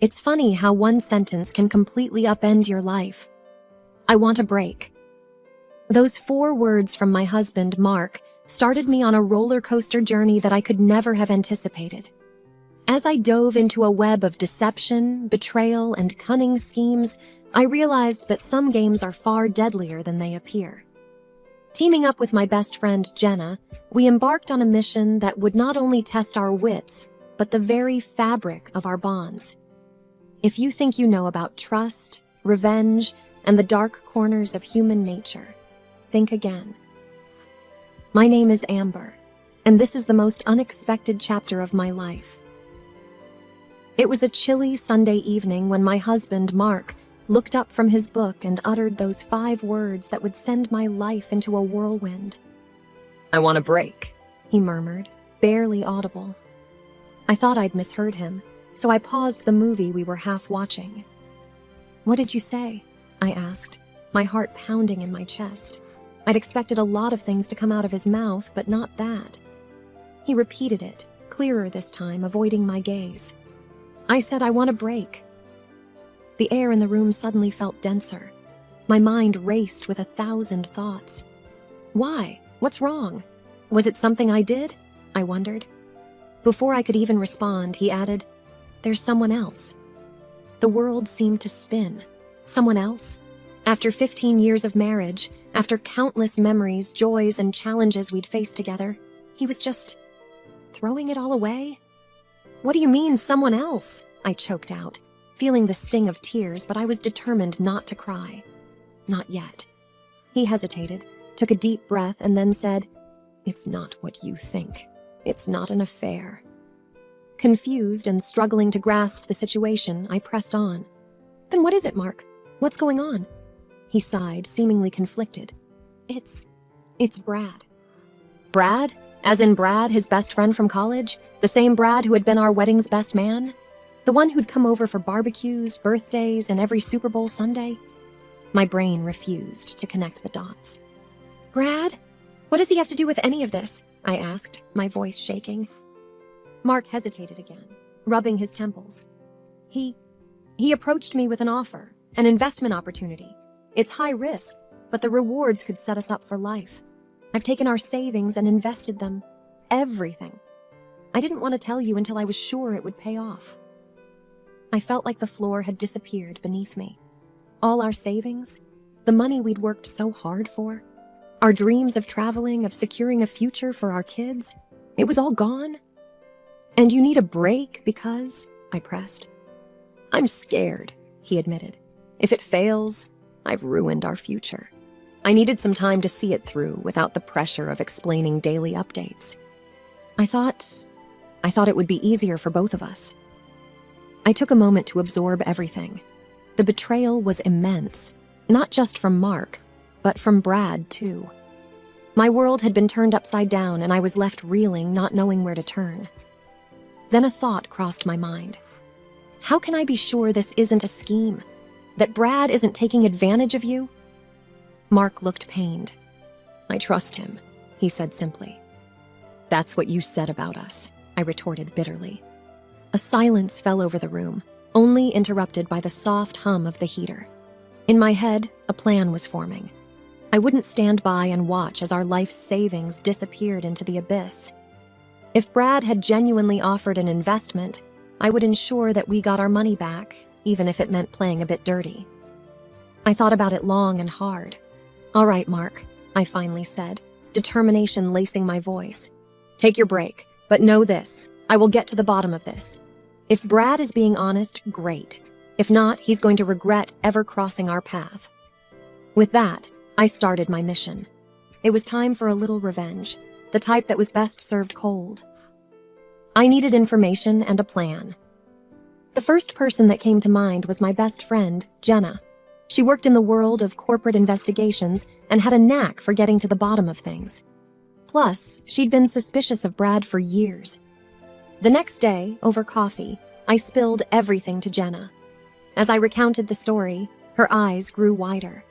It's funny how one sentence can completely upend your life. I want a break. Those 4 words from my husband, Mark, started me on a roller coaster journey that I could never have anticipated. As I dove into a web of deception, betrayal, and cunning schemes, I realized that some games are far deadlier than they appear. Teaming up with my best friend, Jenna, we embarked on a mission that would not only test our wits, but the very fabric of our bonds. If you think you know about trust, revenge, and the dark corners of human nature, think again. My name is Amber, and this is the most unexpected chapter of my life. It was a chilly Sunday evening when my husband, Mark, looked up from his book and uttered those 5 words that would send my life into a whirlwind. "I want a break," he murmured, barely audible. I thought I'd misheard him, so I paused the movie we were half watching. "What did you say?" I asked, my heart pounding in my chest. I'd expected a lot of things to come out of his mouth, but not that. He repeated it, clearer this time, avoiding my gaze. I said, "I want a break." The air in the room suddenly felt denser. My mind raced with 1,000 thoughts. Why? What's wrong? Was it something I did? I wondered. Before I could even respond, he added, "There's someone else." The world seemed to spin. Someone else? After 15 years of marriage, after countless memories, joys, and challenges we'd faced together, he was just throwing it all away? "What do you mean, someone else?" I choked out, feeling the sting of tears, but I was determined not to cry. Not yet. He hesitated, took a deep breath, and then said, "It's not what you think. It's not an affair." Confused and struggling to grasp the situation, I pressed on. "Then what is it, Mark? What's going on?" He sighed, seemingly conflicted. It's Brad." "Brad? As in Brad, his best friend from college? The same Brad who had been our wedding's best man? The one who'd come over for barbecues, birthdays, and every Super Bowl Sunday?" My brain refused to connect the dots. "Brad? What does he have to do with any of this?" I asked, my voice shaking. Mark hesitated again, rubbing his temples. He approached me with an offer, an investment opportunity. It's high risk, but the rewards could set us up for life. I've taken our savings and invested them. Everything. I didn't want to tell you until I was sure it would pay off. I felt like the floor had disappeared beneath me. All our savings, the money we'd worked so hard for, our dreams of traveling, of securing a future for our kids, it was all gone. "And you need a break because," I pressed. "I'm scared," he admitted. "If it fails, I've ruined our future. I needed some time to see it through without the pressure of explaining daily updates. I thought it would be easier for both of us." I took a moment to absorb everything. The betrayal was immense, not just from Mark, but from Brad, too. My world had been turned upside down, and I was left reeling, not knowing where to turn. Then a thought crossed my mind. How can I be sure this isn't a scheme? That Brad isn't taking advantage of you? Mark looked pained. "I trust him," he said simply. "That's what you said about us," I retorted bitterly. A silence fell over the room, only interrupted by the soft hum of the heater. In my head, a plan was forming. I wouldn't stand by and watch as our life's savings disappeared into the abyss. If Brad had genuinely offered an investment, I would ensure that we got our money back, even if it meant playing a bit dirty. I thought about it long and hard. "All right, Mark," I finally said, determination lacing my voice. "Take your break, but know this, I will get to the bottom of this. If Brad is being honest, great. If not, he's going to regret ever crossing our path." With that, I started my mission. It was time for a little revenge, the type that was best served cold. I needed information and a plan. The first person that came to mind was my best friend, Jenna. She worked in the world of corporate investigations and had a knack for getting to the bottom of things. Plus, she'd been suspicious of Brad for years. The next day, over coffee, I spilled everything to Jenna. As I recounted the story, her eyes grew wider.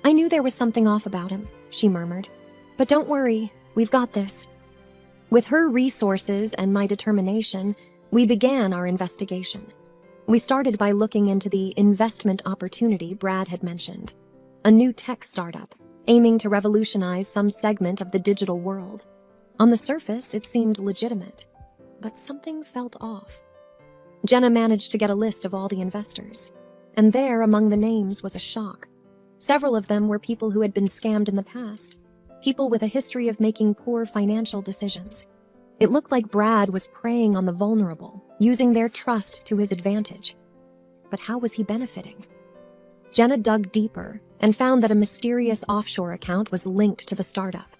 "I knew there was something off about him," she murmured. "But don't worry, we've got this." With her resources and my determination, we began our investigation. We started by looking into the investment opportunity Brad had mentioned, a new tech startup aiming to revolutionize some segment of the digital world. On the surface, it seemed legitimate, but something felt off. Jenna managed to get a list of all the investors, and there among the names was a shock. Several of them were people who had been scammed in the past, people with a history of making poor financial decisions. It looked like Brad was preying on the vulnerable, using their trust to his advantage. But how was he benefiting? Jenna dug deeper and found that a mysterious offshore account was linked to the startup.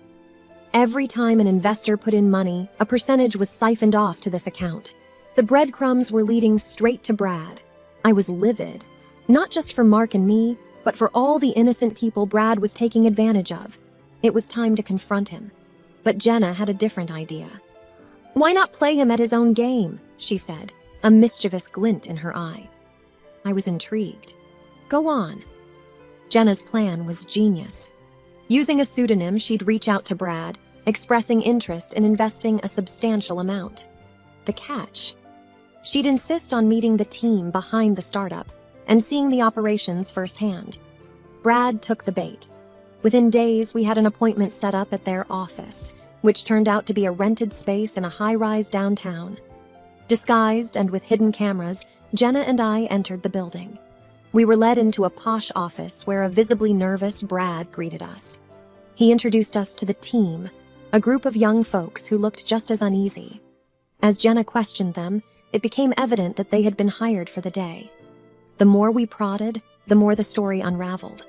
Every time an investor put in money, a percentage was siphoned off to this account. The breadcrumbs were leading straight to Brad. I was livid, not just for Mark and me, but for all the innocent people Brad was taking advantage of. It was time to confront him. But Jenna had a different idea. "Why not play him at his own game?" she said, a mischievous glint in her eye. I was intrigued. "Go on." Jenna's plan was genius. Using a pseudonym, she'd reach out to Brad, expressing interest in investing a substantial amount. The catch? She'd insist on meeting the team behind the startup and seeing the operations firsthand. Brad took the bait. Within days, we had an appointment set up at their office, which turned out to be a rented space in a high-rise downtown. Disguised and with hidden cameras, Jenna and I entered the building. We were led into a posh office where a visibly nervous Brad greeted us. He introduced us to the team, a group of young folks who looked just as uneasy. As Jenna questioned them, it became evident that they had been hired for the day. The more we prodded, the more the story unraveled.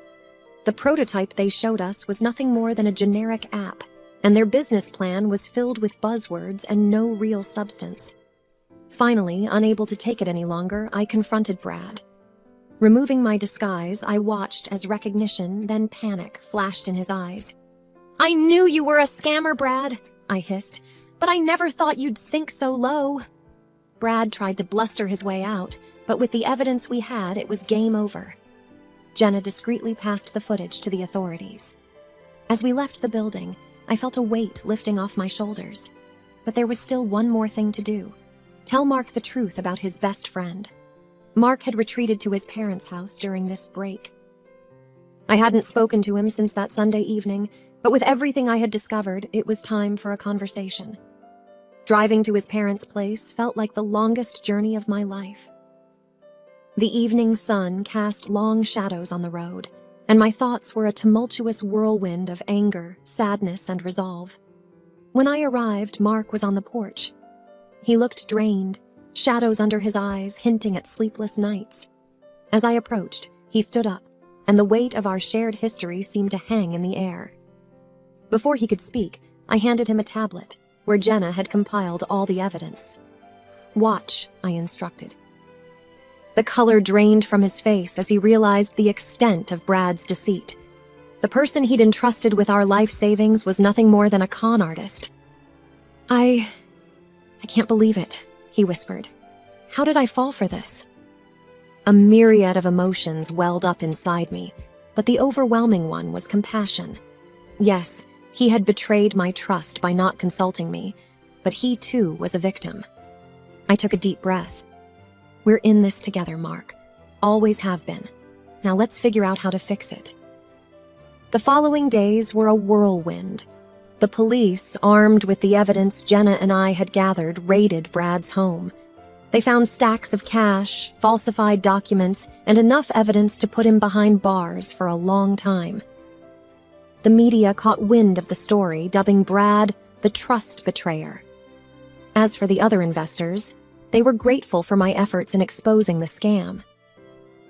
The prototype they showed us was nothing more than a generic app, and their business plan was filled with buzzwords and no real substance. Finally, unable to take it any longer, I confronted Brad. Removing my disguise, I watched as recognition, then panic, flashed in his eyes. "I knew you were a scammer, Brad," I hissed, "but I never thought you'd sink so low." Brad tried to bluster his way out, but with the evidence we had, it was game over. Jenna discreetly passed the footage to the authorities. As we left the building, I felt a weight lifting off my shoulders. But there was still one more thing to do. Tell Mark the truth about his best friend. Mark had retreated to his parents' house during this break. I hadn't spoken to him since that Sunday evening, but with everything I had discovered, it was time for a conversation. Driving to his parents' place felt like the longest journey of my life. The evening sun cast long shadows on the road, and my thoughts were a tumultuous whirlwind of anger, sadness, and resolve. When I arrived, Mark was on the porch. He looked drained, shadows under his eyes hinting at sleepless nights. As I approached, he stood up, and the weight of our shared history seemed to hang in the air. Before he could speak, I handed him a tablet, where Jenna had compiled all the evidence. "Watch," I instructed. The color drained from his face as he realized the extent of Brad's deceit. The person he'd entrusted with our life savings was nothing more than a con artist. I can't believe it," he whispered. "How did I fall for this?" A myriad of emotions welled up inside me, but the overwhelming one was compassion. Yes, he had betrayed my trust by not consulting me, but he too was a victim. I took a deep breath. "We're in this together, Mark. Always have been. Now let's figure out how to fix it." The following days were a whirlwind. The police, armed with the evidence Jenna and I had gathered, raided Brad's home. They found stacks of cash, falsified documents, and enough evidence to put him behind bars for a long time. The media caught wind of the story, dubbing Brad the trust betrayer. As for the other investors, they were grateful for my efforts in exposing the scam.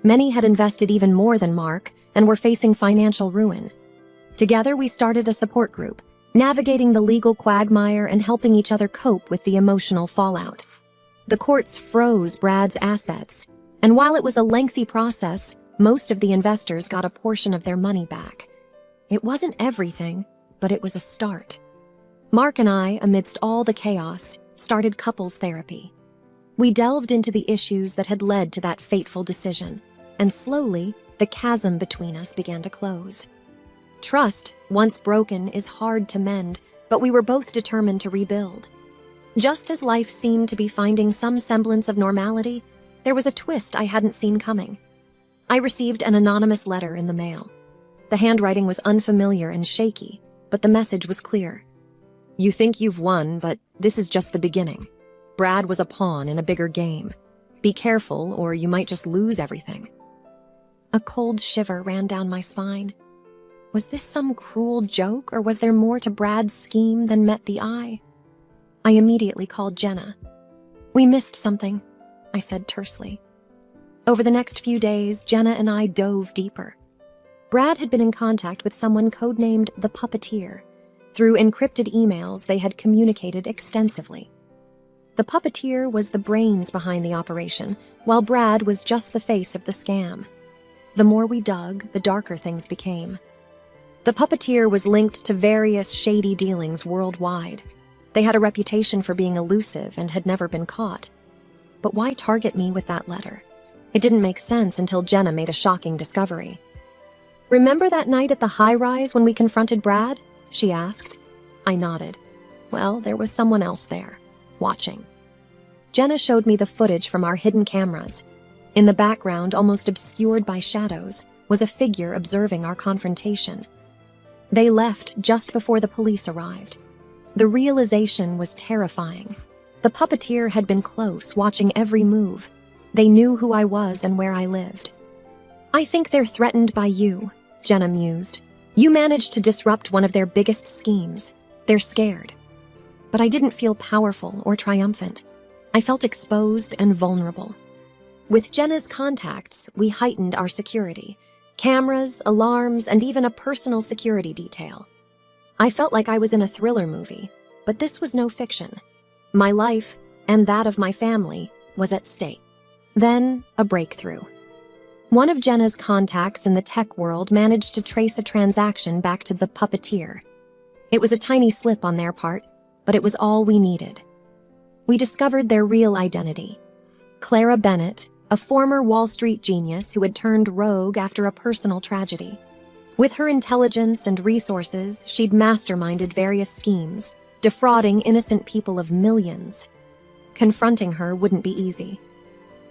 Many had invested even more than Mark and were facing financial ruin. Together, we started a support group, navigating the legal quagmire and helping each other cope with the emotional fallout. The courts froze Brad's assets, and while it was a lengthy process, most of the investors got a portion of their money back. It wasn't everything, but it was a start. Mark and I, amidst all the chaos, started couples therapy. We delved into the issues that had led to that fateful decision, and slowly, the chasm between us began to close. Trust, once broken, is hard to mend, but we were both determined to rebuild. Just as life seemed to be finding some semblance of normality, there was a twist I hadn't seen coming. I received an anonymous letter in the mail. The handwriting was unfamiliar and shaky, but the message was clear. You think you've won, but this is just the beginning. Brad was a pawn in a bigger game. Be careful, or you might just lose everything. A cold shiver ran down my spine. Was this some cruel joke, or was there more to Brad's scheme than met the eye? I immediately called Jenna. We missed something, I said tersely. Over the next few days, Jenna and I dove deeper. Brad had been in contact with someone codenamed the Puppeteer. Through encrypted emails, they had communicated extensively. The Puppeteer was the brains behind the operation, while Brad was just the face of the scam. The more we dug, the darker things became. The Puppeteer was linked to various shady dealings worldwide. They had a reputation for being elusive and had never been caught. But why target me with that letter? It didn't make sense until Jenna made a shocking discovery. Remember that night at the high-rise when we confronted Brad? She asked. I nodded. Well, there was someone else there, watching. Jenna showed me the footage from our hidden cameras. In the background, almost obscured by shadows, was a figure observing our confrontation. They left just before the police arrived. The realization was terrifying. The Puppeteer had been close, watching every move. They knew who I was and where I lived. I think they're threatened by you, Jenna mused. You managed to disrupt one of their biggest schemes. They're scared. But I didn't feel powerful or triumphant. I felt exposed and vulnerable. With Jenna's contacts, we heightened our security. Cameras, alarms, and even a personal security detail. I felt like I was in a thriller movie, but this was no fiction. My life, and that of my family, was at stake. Then, a breakthrough. One of Jenna's contacts in the tech world managed to trace a transaction back to the Puppeteer. It was a tiny slip on their part, but it was all we needed. We discovered their real identity. Clara Bennett, a former Wall Street genius who had turned rogue after a personal tragedy. With her intelligence and resources, she'd masterminded various schemes, defrauding innocent people of millions. Confronting her wouldn't be easy.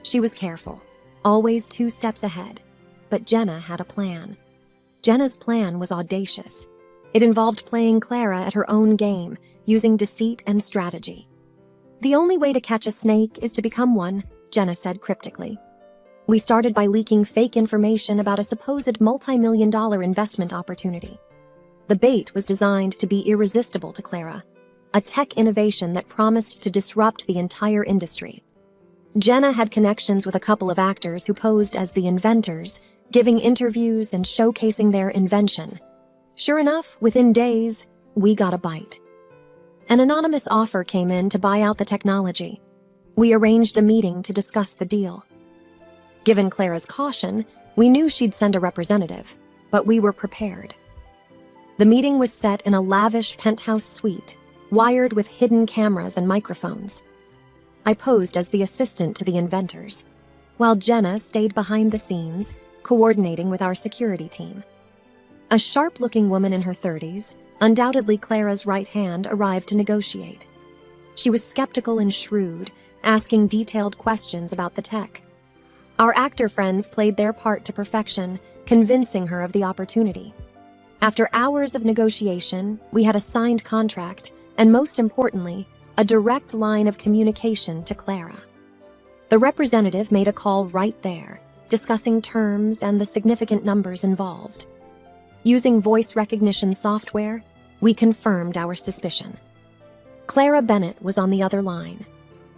She was careful, always 2 steps ahead, but Jenna had a plan. Jenna's plan was audacious. It involved playing Clara at her own game, using deceit and strategy. The only way to catch a snake is to become one, Jenna said cryptically. We started by leaking fake information about a supposed multi-million-dollar investment opportunity. The bait was designed to be irresistible to Clara, a tech innovation that promised to disrupt the entire industry. Jenna had connections with a couple of actors who posed as the inventors, giving interviews and showcasing their invention. Sure enough, within days, we got a bite. An anonymous offer came in to buy out the technology. We arranged a meeting to discuss the deal. Given Clara's caution, we knew she'd send a representative, but we were prepared. The meeting was set in a lavish penthouse suite, wired with hidden cameras and microphones. I posed as the assistant to the inventors, while Jenna stayed behind the scenes, coordinating with our security team. A sharp-looking woman in her 30s, undoubtedly Clara's right hand, arrived to negotiate. She was skeptical and shrewd, asking detailed questions about the tech. Our actor friends played their part to perfection, convincing her of the opportunity. After hours of negotiation, we had a signed contract, and most importantly, a direct line of communication to Clara. The representative made a call right there, discussing terms and the significant numbers involved. Using voice recognition software, we confirmed our suspicion. Clara Bennett was on the other line.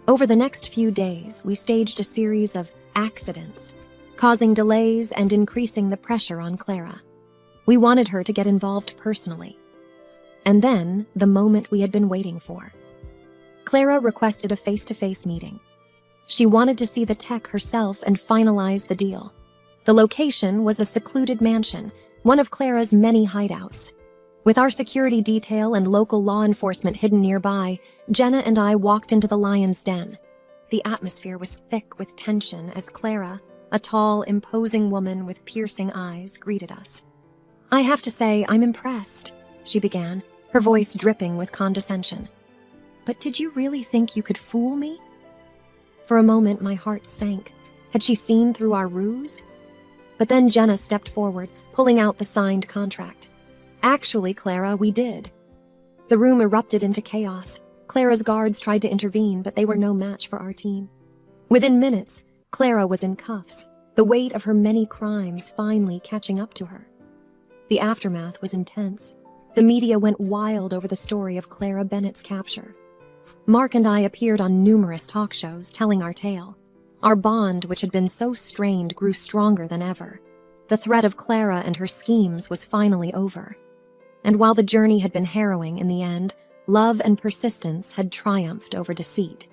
Over the next few days, we staged a series of accidents, causing delays and increasing the pressure on Clara. We wanted her to get involved personally. And then, the moment we had been waiting for. Clara requested a face-to-face meeting. She wanted to see the tech herself and finalize the deal. The location was a secluded mansion, one of Clara's many hideouts. With our security detail and local law enforcement hidden nearby, Jenna and I walked into the lion's den. The atmosphere was thick with tension as Clara, a tall, imposing woman with piercing eyes, greeted us. I have to say, I'm impressed, she began, her voice dripping with condescension. But did you really think you could fool me? For a moment, my heart sank. Had she seen through our ruse? But then Jenna stepped forward, pulling out the signed contract. Actually, Clara, we did. The room erupted into chaos. Clara's guards tried to intervene, but they were no match for our team. Within minutes, Clara was in cuffs, the weight of her many crimes finally catching up to her. The aftermath was intense. The media went wild over the story of Clara Bennett's capture. Mark and I appeared on numerous talk shows telling our tale. Our bond, which had been so strained, grew stronger than ever. The threat of Clara and her schemes was finally over. And while the journey had been harrowing in the end, love and persistence had triumphed over deceit.